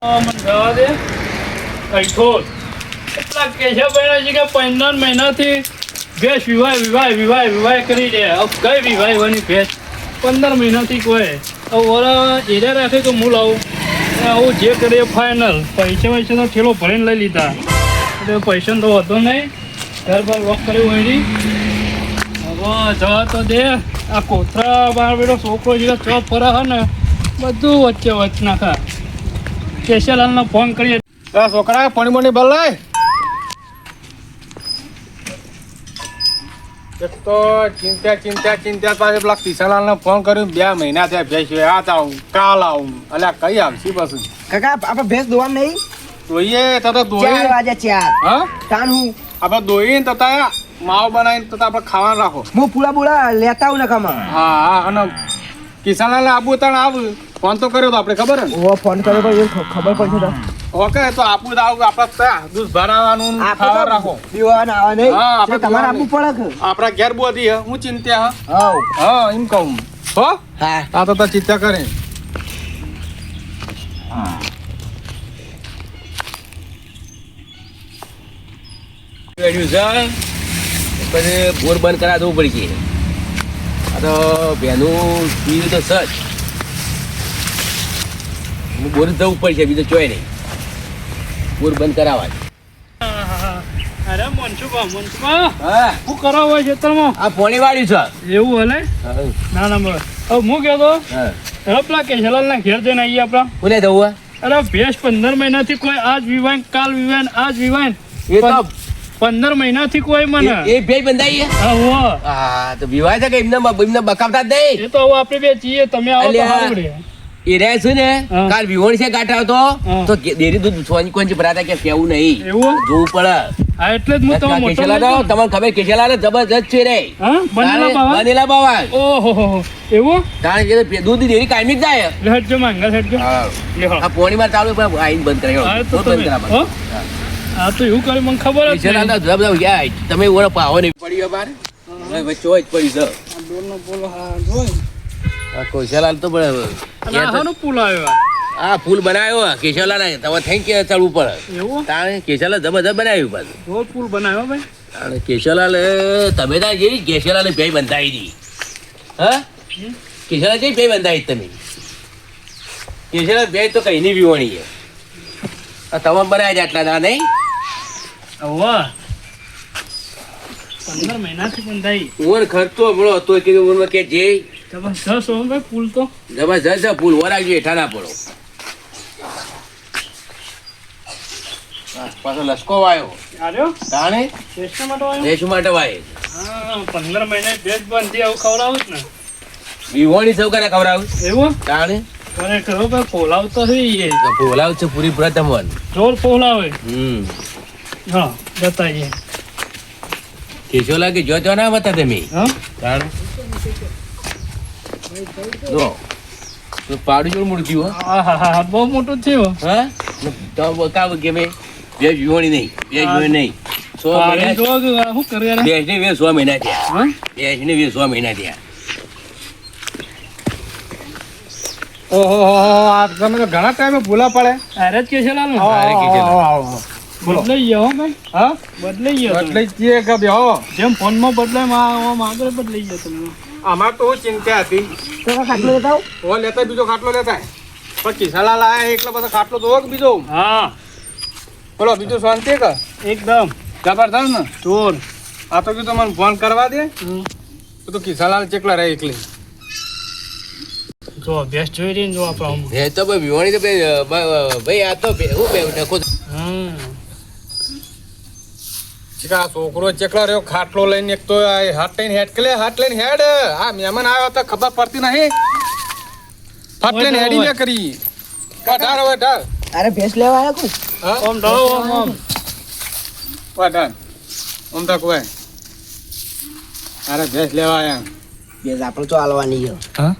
મને જવા દે કઈઠોલ એટલા કેશવભાઈ છે કે 15 મહિનાથી ભેંસ વિવાહ કરી દે. કઈ વિવાહવાની ભેંસ 15 મહિનાથી કોઈ ઓરા એરિયા રાખે તો હું લાવું આવું જે કરીએ ફાઇનલ. પૈસા તો ઠેલો ભરીને લઈ લીધા એટલે પૈસા તો હતો નહીં. ઘર પર વોક કર્યું હોય હવે જવા તો દે. આ કોથરા બાર બેઠો છોકરો જે ચોપ ફરા હે ને બધું વચ્ચે નાખા. કેશવલાલનો ફોન કરીએ. છોકરા પાણી મોની ભર લાય. એક તો ચિંતા પાસે પેલા કિશનલાલને ફોન કર્યો. 2 મહિના થયા ભેંસ આ આવું કાલ આવું અલ્યા કઈ આવશે પછી કાકા આપણે ભેંસ દોવા નહીં જોઈએ તો 4 વાગે 4 હા તાન હું આપણે દોઈને તતા માવ બનાવીને તતા આપણે ખાવાનું રાખો. હું પૂળા લેતા આવું ને કામાં. હા અને કિશનલાલને આબુ તણ આવું ફોન તો કર્યો તો આપણે ખબર ને. ઓ ફોન કર્યો તો ખબર પડશે તો ઓકે તો આપું તો આવું આપણે દૂધ ભરાવાનું ખાવા રાખો. પીવાના આવા નહીં. હા આપણે તમારે આપવું પડે કે આપણા ઘેર બોધી હે હું ચિંતા હા હા એમ કહું હો. હા આ તો ચિંતા કરે. પછી બોર બંધ કરા દેવું પડશે. આ તો બેનું પીવું તો સચ હું બોર જવું પડશે બીજું ચોય નહીં. બોર બંધ કરાવવા. અરે મનસુભા હા શું કરાવો હોય ખેતરમાં? આ પોણી વાળ્યું છે. એવું હલે ના બસ હવે હું કહેતો હા હવે પેલા કેશવલાલના ઘેર જઈને આવીએ આપણા. કોને જવું અરે ભેંસ 15 મહિનાથી કોઈ આજ વિવાહ કાલ વિવાહ આજ વિવાહ એ તો 15 મહિનાથી કોઈ મને એ બે બંધાઈ હા હો હા તો વિવાહ છે કે એમને બકાવતા જ નહીં. એ તો હવે આપણે બે છીએ તમે આવો તો અલ્યા. સારું રહે. એ રહે છે ને હા. કાલ વિવણ છે ગાંઠ આવતો હા. તો ડેરી દૂધ સોની કોણ ભરાતા કે કેવું નહીં એવું જોવું પડે. હા એટલે જ હું તમે મોટો કેશેલા લઈ તમને ખબર કેશેલા જબરજસ્ત છે રે. હા બનેલા બાવા બનેલા બાવા ઓહો હો એવું કારણ કે દૂધ ડેરી કાયમી જ જાય. હેડજો માંગા હેડજો લ્યો. આ પોણીમાં ચાલુ પણ આઈને બંધ હા, કરાયો તો બંધ તમે- કરાવવા. હો? હા તો એવું કર્યું મને ખબર જ કેશેલાના નહીં. જબ જબ યાર તમે ઓળો પાવો નહીં પડ્યો બાર હવે વચ્ચે જ પડી છે. આ ડોલનો બોલો હા જોઈ આ કેશેલાલ તો પણ અને આ હાનો પુલ આવ્યો આ ફૂલ બનાવ્યો કેશેલાના તમે થેન્ક યુ ચડવું પડે. એવું તાણે કેશેલા જબરજસ્ત બનાવ્યું પાછું. રોજ પુલ બનાવ્યો ભાઈ. અને કેશવલાલ તમે ત્યાં જેવી કેશવલાલ બે બંધાઈ દી હા કેશવલાલ જેવી બે બંધાઈ તમે કેશવલાલ બે તો કઈ ની વિવાણી છે. આ તમે બનાવ્યા છે આટલા ના નહીં. વાહ 15 મહિનાથી પણ થઈ ઉંમર ખર્ચો મળો તો કીધું ઉંમર કે જે જબરજસ્ત હો ભાઈ પુલ તો. જબરજસ્ત છે ફૂલ વરાગજો હેઠા ના પડો. પાછો લસકો વાયો આવ્યો તાણે ટેસ્ટ માટે આવ્યો. દેશ માટે વાય હા 15 મહિને ભેજ બંધી આવું ખવડાવું જ ને. વિવાણી સૌ કરે ખવડાવું એવું તાણે ખરેખર હો ભાઈ પોલાવ તો થઈ એ બોલાવ છે પૂરી પૂરા તમને. જોર પોલાવે. હા બતાઈએ કેશવલાલ કે જો તો ના બતા તમે હા તાણે જો તો પાડું જોડ મૂળ્યું હો. હા બહુ મોટું થયું. હા તો બતાવ કે બે વિવાણી નહીં બે વિવાણી નહીં 100 પાણી મહિના જોવો કે શું કરે યાર? બેસને 100 મહિના થયા હા બેસને 100 મહિના થયા. ઓહો આ તમે તો ઘણા ટાઈમે ભૂલા પડે. અરે જ કેશવલાલ ને. અરે કેશવલાલ. બોલો બદલાઈ ગયો હો ભાઈ હા બદલાઈ ગયો તમે. એટલે જે કે બેહો જેમ ફોનમાં બદલાય આગળ બદલાઈ ગયો તમે. અમાર તો હું ચિંતા હતી. તો ખાટલો લેતા આવું. ઓ લેતા બીજો ખાટલો લેતા પણ કિશનલાલ આયા એટલે પછી ખાટલો તો કે બીજો હા બોલો બીજું શાંતિ કે એકદમ જબરદસ્ત ને. ચોર. આ તો કીધું મને ફોન કરવા દે તો કિશનલાલ ચેકલા રહે એકલી. જો અભ્યાસ જોઈ રહી ને જો આપણા એ તો ભાઈ વિવાણી તો ભાઈ આ તો હું બે ડખો હમ આ છોકરો ચેકલો રહ્યો ખાટલો લઈને એક તો આ હાથ લઈને હેડ કે હાથ લઈને હેડ આ મહેમાન આવ્યો તો ખબર પડતી નહીં. હાથ લઈને હેડી ને કરી વધાર વધાર અરે ભેંસ લેવા આવ્યા કું હા ઓમ ઢળો ઓમ વધાર ઓમ તક હોય અરે ભેંસ લેવા આયા ભેંસ આપણે તો હાલવાની છે. હા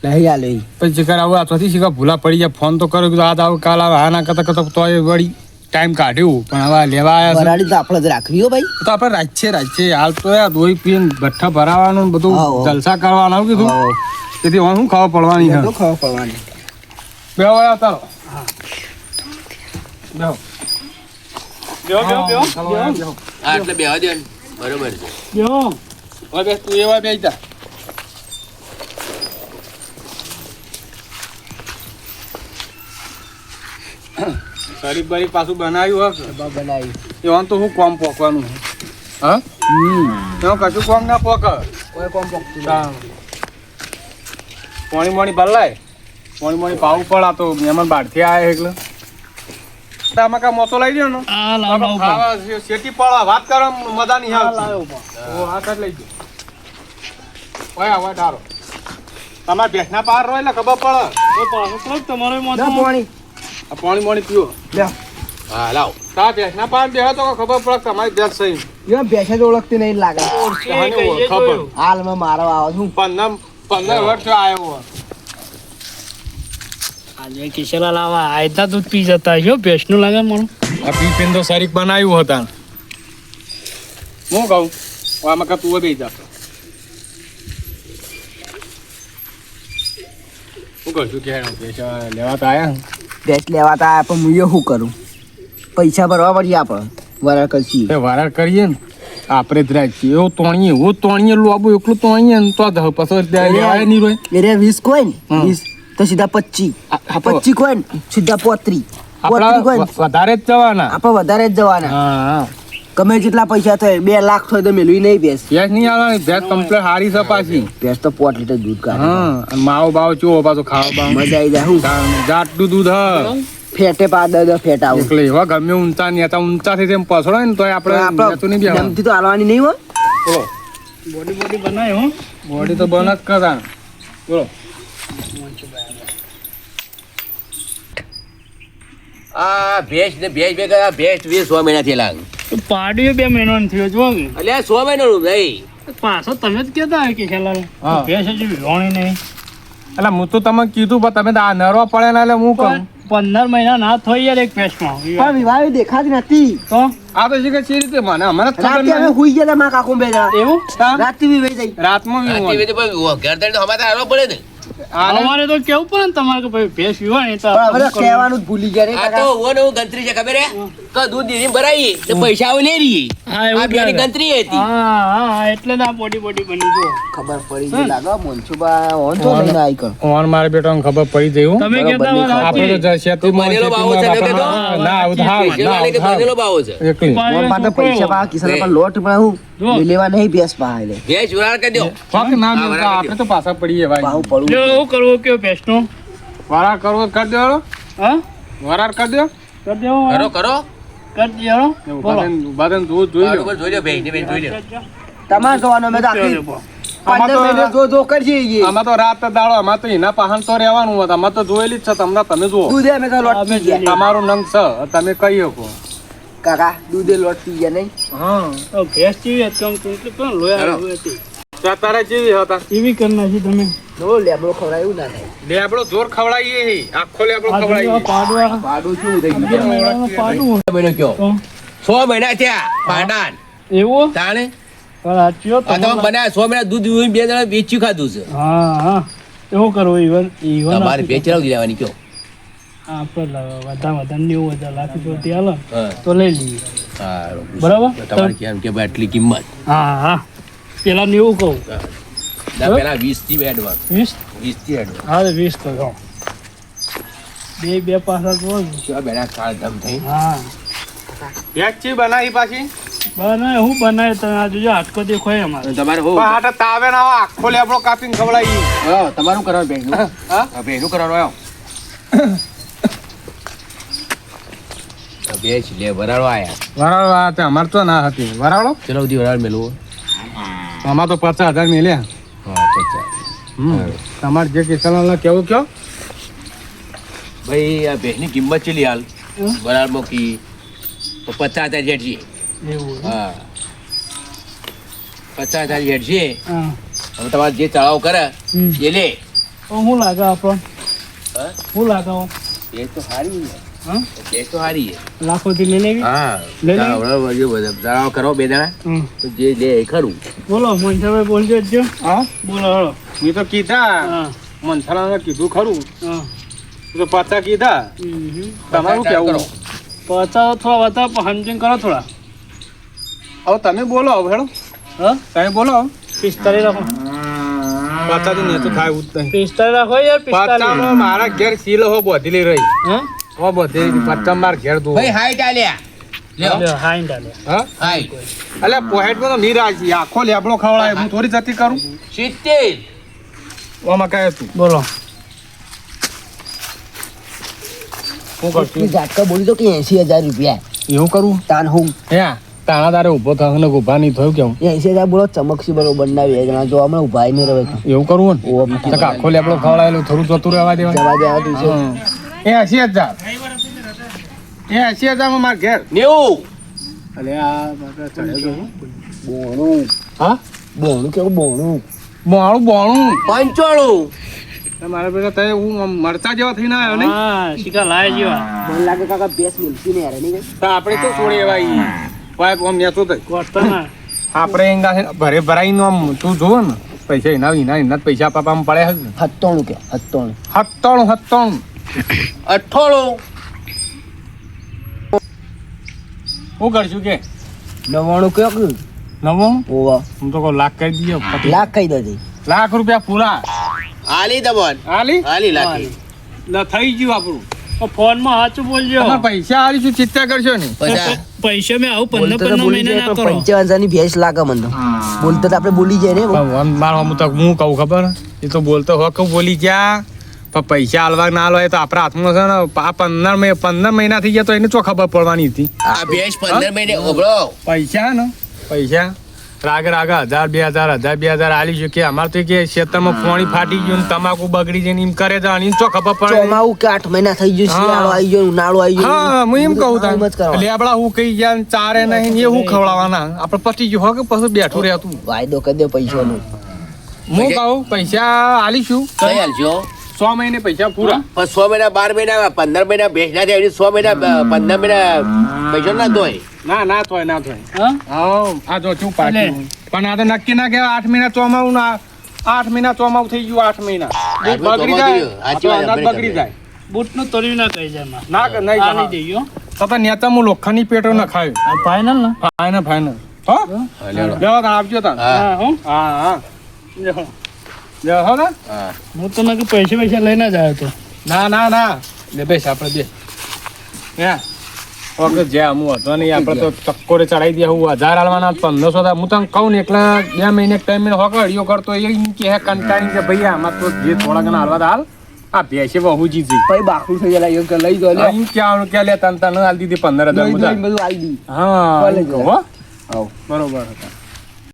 નહીં હાલે ઈ. પછી શિકાર આવું આ ચોથી શિકાર ભૂલા પડી જાય ફોન તો કર્યો કીધું આજ આવું કાલ આવે હા ના કરતા કરતા તો વળી ટાઈમ કાઢ્યું પણ હવે આ લેવા આવ્યા વરાળી તો આપણે જ રાખવી હો ભાઈ. છે તો આપણે રાજ્ય હાલ તો યાર દોઈ પીને ભઠ્ઠા ભરાવાનું બધું હા. જલસા કરવાના કીધું હા. તેથી હું ખાવા પડવાની તો છે ખાવા પડવાની. બે વાળા તારો બેહો. બેહો બેહો બેહો ચાલો, બેહો બેહો. હા એટલે બેહવા દે ને. બરોબર છે. બેહો હવે બેસ, તું એવા બેસી જા. શરીફ બરીફ પાછું બનાવ્યું હશે બનાવી એવાનું તો હું કોમ પોકવાનું છે. હા એમાં કશું કોમ ના પોક કોઈ કોમ પકતું પાણી મોણી ભરલાય પાણી પાવું પડા તો મહેમાન બહારથી આવ્યા એટલે આમાં કાંઈ મોતો લઈ દો ને આ લાવ લાવ ખાવા શેટી પડવા વાત કરો મજા નહીં આવે લાવ હા કાઢ લઈ ગયો ઓય આવા ડારો તમારે ભેંસના પાર રહો એટલે ખબર પડે તો પાછો કોક તમારે મોં ના પાણી આ પાણી મોણી પીવો લે હા લાવ. તા ભેંસના પાર બેહો તો ખબર પડે કે તમારી ભેંસ સહી યો ભેંસે જ ઓળખતી નહીં લાગે ખબર હાલમાં મારો આવે છું 15 વર્ષ આવ્યો આજે કિશોરા લાવા આયતા દૂધ પી જતા છો ભેંસનું લાગે મને આ પીપીન તો શરીક બનાવ્યું હતા હું કહું આમાં કા તું બે જા હું કરશું કે પૈસા લેવા તો આયા ભેંસ લેવા તા પણ હું શું કરું પૈસા ભરવા પડશે આપણે વરા કરશી એ વારા કરીએ ને આપણે જ રાખીએ એવું તોણીએ લોબુ એકલું તોણીએ ને તો પછી લેવાય નહીં રોય એટલે 20 કોઈ ને હા. 20 તો સીધા 25 આ તો 25 કોઈ ને સીધા 35 આપણા કોઈ ને વધારે જ જવાના આપણે વધારે જ જવાના હા ગમે જેટલા પૈસા થાય 2 લાખ થાય તો મેળવી નહીં ભેંસ ભેંસ નહીં આવવાની ભેંસ કમ્પ્લેટ હારી છે પાછી ભેંસ તો 5 લીટર દૂધ કાઢે હા અને માવો બાવો ચો પાછો ખાવા બાવો મજા આવી જાય હું જાટલું દૂધ હ ફેટે પા દ ફેટ આવું એટલે એવા ગમે ઊંચા નેતા ઊંચા થઈ તેમ પછડો ને તો આપણે નેતું નહીં બેહવાનું. જમતી તો હાલવાની નહીં હોય બોલો બોડી બોડી બનાય હો બોડી તો બન જ કરતા બોલો આ ભેંસ ને ભેંસ ભેગા આ ભેંસ 6 મહિનાથી લાગ. તો પાડ્યો 2 મહિનાનો થયો જો કે એટલે આ 6 મહિનાનું નહીં. પાછો તમે જ કહેતા હોય કે ખેલાલ હા. ભેંસ હજી વિહોણી નહીં એટલે હું તો તમે કીધું પણ તમે તો આ નરવા પડે ને એટલે હું કહું 15 મહિના ના થઈ યાર એક ભેંસમાં પણ વિવાહ દેખાતી નથી તો આ તો છે કે છે રીતે મને અમારે જ ખબર રાતે અમે નહીં. હુઈ ગયા તા મારા કાકુ બે જણા એવું તા? રાતે બી વહી જાય રાતમાં બી આ ઊંઘ. TV તો ભાઈ ઘર તઈને તો હમારે તો હાલવા પડે ને. આને અમારે તો કેવું પડે ને તમારે કે ભાઈ ભેંસ વિહોણી તો પણ હવે તો કહેવાનું જ ભૂલી ગયા રે આ તો કાકા. ઓવો ને ઓવો ગંતરી છે ખબર હે કે દૂધ ડેરી ભરાઈ ને પૈસા આવે લે રહી. હા એવું આ જ બેની લાગે. ગંતરી હતી. હા હા એટલે જ આ બોડી બોડી બની જો ખબર પડી ગઈ લાગો મોનસુબા ઓન તો લઈને આવી કર ઓન મારે બેટાને ખબર પડી જઈ હું તમે બરોબર કહેતા નહીં. હોય આપણે તો શેતીમાં બનેલો બાવો છે ને કે તો? ના આવું થાવ સ્પેશિયલ વાળી કે બનેલો બાવો છે. એકલી મોન પાસે પૈસા પા કિસાન પર લોટ પણ હું જો. લેવા નહીં બેસ પા એટલે ભેંસ ઉડાડ કરી દો. ફક ના હા, મિલતા બરાબર આપણે તો પાછા પડીએ ભાઈ પાહુ પડું જો એવું કરવું કે ભેંસનું વરાર કરવો કરી દો હા વરાર કરી દો કરી દેવો કરો કરો. કરી દેવો બોલો ઉભા થઈને દૂધ જોઈ લો બરોબર જોઈ લો ભેંસની બેન જોઈ લો. તમારે જોવાનો મેં તો આખી આમાં 15 મહિને તો જો કરશે ઈ. આમાં તો રાત દાડો આમાં તો એના પાહન તો રહેવાનું હોત આમાં તો જોયેલી જ છે તમને તમે જુઓ દૂધે અમે તો લોટ પી ગયા તમારું નંગ છે તમે કહી શકો કાકા દૂધે લોટ પી ગયા નહીં હા તો ભેંસ જેવી હતી આમ તો એટલે પણ લોયા હાલો. જેવી હતી તારા જેવી હતા એવી કરી નાખી તમે નો લેબડો ખવડાયું ના થાય લેબડો જોર ખવડાવીએ આખો લેબડો આ ખવડાવીએ પાડવા પાડું શું થઈ અગિયાર ગયું મહિનાનો પાડું મહિનો કયો તો 6 મહિના થયા પાડાન એવું તાણે પણ સાચી આ તમે બનાવ્યા 6 મહિના દૂધ દૂધ 2 જણા વેચ્યું ખાધું છે. હા હા એવું કરવું ઈવન તમારે ભેંસ ચલાવી લેવાની કયો. આપણે વધારે 90,000 લાખ જોતી હાલો ને, હા તો લઈ લઈએ સારું. બરાબર? તમારે કેમ કે ભાઈ આટલી કિંમત હા હા પેલા 90 કહું ના પેલા 20 થી એડવાન્સ 20 20 થી એડવાન્સ હા 20 તો કહો બે પાછા કહો ને. કેવા બેના કાળ ધમ થઈ. હા ભેંસી બનાવી પાછી બનાય હું બનાય તમે આ જોજો હાટકો દેખાય અમારે તમારે હો પણ હાટે તાવે ના આવે, આખો લેબડો કાપીને ખવડાવીએ હા તમારું કરવાનું ભેંસનું. હા ભેંસનું કરવાનું આવો. ભેંસ લે વરાળો આયા. વરાળો આ તે અમારે તો ના હતી વરાળો ચલો ઉધી વરાળ મેલવો. આમાં તો 50,000 મેલ્યા હા પચાસ. તમારે જે કિસાન કેવું કયો ભાઈ આ ભેંસની કિંમત ચેલી હાલ વરાળમાં કી 50,000 જેટ છે. એવું હા 50,000 જેટ છે. હા હવે તમારે જે ચડાવ કરે હમ. એ લે. તો હું લાગે આપણને હા હું લાગે ભેંસ તો સારી છે. હા ભેંસ તો સારી છે. લાખોથી લઈ લેવી હા લે લે. ચડાવ કરો બે દાડા હમ. તો જે લે એ ખરું. બોલો મનસાભાઈ બોલજો જ જો હા બોલો હળો મેં તો કીધા હા મનસાલાને કીધું ખરું હા તો 50 કીધા હમ. તમારું પચાસ કેવું કરો. પચાસ થોડા વધારે પણ સમજીને કરો થોડા. હવે તમે બોલો હવે હેડો હા તમે બોલો હવે 45 રાખો. પાછા તો નેતું થાય એવું જ નહીં 45 રાખો યાર 45. પાછામાં મારા ઘેર સીલ હો બધેલી રહી હા હો બધેલી પચાસ માર ઘેર દો ભાઈ હાઈટ આલ્યા લ્યો લ્યો, હા ઈંડા લ્યો. હા હાઈટ એટલે પોહેટમાં તો નીર આવી આખો લેબડો ખવડાય હું થોડી જતી કરું 70 આમાં કાંઈ હતું બોલો હું કરશું ઝાટકા બોલી તો કે 80,000 રૂપિયા એવું કરું તાન હું હે તાણા તારે ઊભો થયો ને ઊભા નહીં થયું કેવું 80,000 બોલો ચમકસી બરોબર ના 2 જણા જો હમણાં ઉભા નહીં રહે એવું કરવું ને ઓ મૂકી તો આખો લેબડો ખવડાયેલું થોડું જતું રહેવા દેવાય જવા દેવા તું છે એ 80,000 એ 80,000 માં માર ઘેર 90 અલે આ બાપા ચડ્યો ગયો. બોણું હા બોણું કેવું બોણું બોણું બોણું 95 મારા બેટા તે હું આમ મરચા જેવા થઈને આવ્યો ને હા શીખા લાય જેવા મને લાગે કાકા બેસ મિલતી ને યાર નહીં તો આપણે તો છોડી એવા ઈ પાઇપ આમ નેતો થઈ કોટના આપણે એંગા છે ને ભરે ભરાઈને આમ તું જોવો ને પૈસા એના એના એના જ પૈસા પાપામાં પડે છે ને. 97 કે 97 97 98 શું કરશું કે 99 કયો કે નવો ઓવા હું તો કહું લાખ કરી દઈએ પતિ. લાખ કહી દે લાખ રૂપિયા પૂરા આલી દબન હાલી આલી લાખી ના થઈ ગયું આપણું ફોનમાં સાચું બોલજો. તમારે પૈસા હાલીશું ચિંતા કરશો ને પછી પૈસા મેં આવું 15 બોલતો તો બોલી મહિના જાય ના પણ કરો. 55,000 ની ભેંસ લાગે મને તો બોલતો તો આપણે બોલી જાય ને મારો હું તો હું કહું ખબર એ તો બોલતો હો કહું બોલી ગયા પણ પૈસા હાલવા ના હાલવા એ તો આપણા હાથમાં છે ને આ 15 મહિના થઈ ગયા તો એને ચો ખબર પડવાની હતી આ ભેંસ 15 મહિને ઓબળો પૈસા ને પૈસા રાગે 1000 2000 1000 હાલી છે કે અમારે તો કે ખેતરમાં પાણી ફાટી ગયું ને તમાકુ બગડી જાય ને એમ કરે છે અને ચો ખબર પડે ચોમાવું કે 8 મહિના થઈ ગયું શિયાળો આવી ગયો ઉનાળો આવી ગયો હા હું એમ કહું એમ જ કરવા. એટલે આપડા હું કહી ગયા ને ચારે નહીં એ હું ખવડાવવાના આપણે પતી ગયું હો કે પછી બેઠું રહેતું વાયદો કરી દે પૈસાનો હું કહું પૈસા હાલીશું કઈ હાલજો 100 મહિને પૈસા પૂરા પણ 100 મહિના 12 મહિના 15 મહિના ભેંસ ના થાય 100 મહિના 15 મહિના પૈસા ના દોય ના થોય ના થોય હા હા આ જો શું પાછું પણ આ તો નક્કી ના કહેવાય 8 મહિના ચોમાવું ના 8 મહિના ચોમાવું થઈ ગયું 8 મહિના બગડી જાય સાચી વાત, અનાજ બગડી જાય બૂટનું તોડ્યું ના કહી જાય ના કે નહીં આલી દઈએ તો નેતા હું લોખંડની પેટો ના ખાયું ફાઇનલ ને ફાઈનલ હો લેવા તા આપજો તા હા હું હા લ્યો. લે હો ને હા હું તો નક્કી પૈસા લઈને જ આવ્યો તો ના લે બેસ આપણે બે હે ઓકે જ્યાં હું હતો નહીં આપણે તો ચક્કોરે ચડાવી દે હું 1000 હાલવાના 1500 હતા હું તને કહું ને એકલા 2 મહિને ટાઈમ હોક અડિયો કરતો એ એમ કે હે કંટાળી કે ભાઈ આમાં તો જે થોડા ઘણા હાલવા હાલ આ ભેંસે બહુ જીતી ભાઈ બાકડું થઈ જાય કે લઈ દો લે એમ ક્યાં કે લે તને હાલ દીધી 15000 બધું આલી દી હા ભલે એમ કહું, હો બરોબર હતા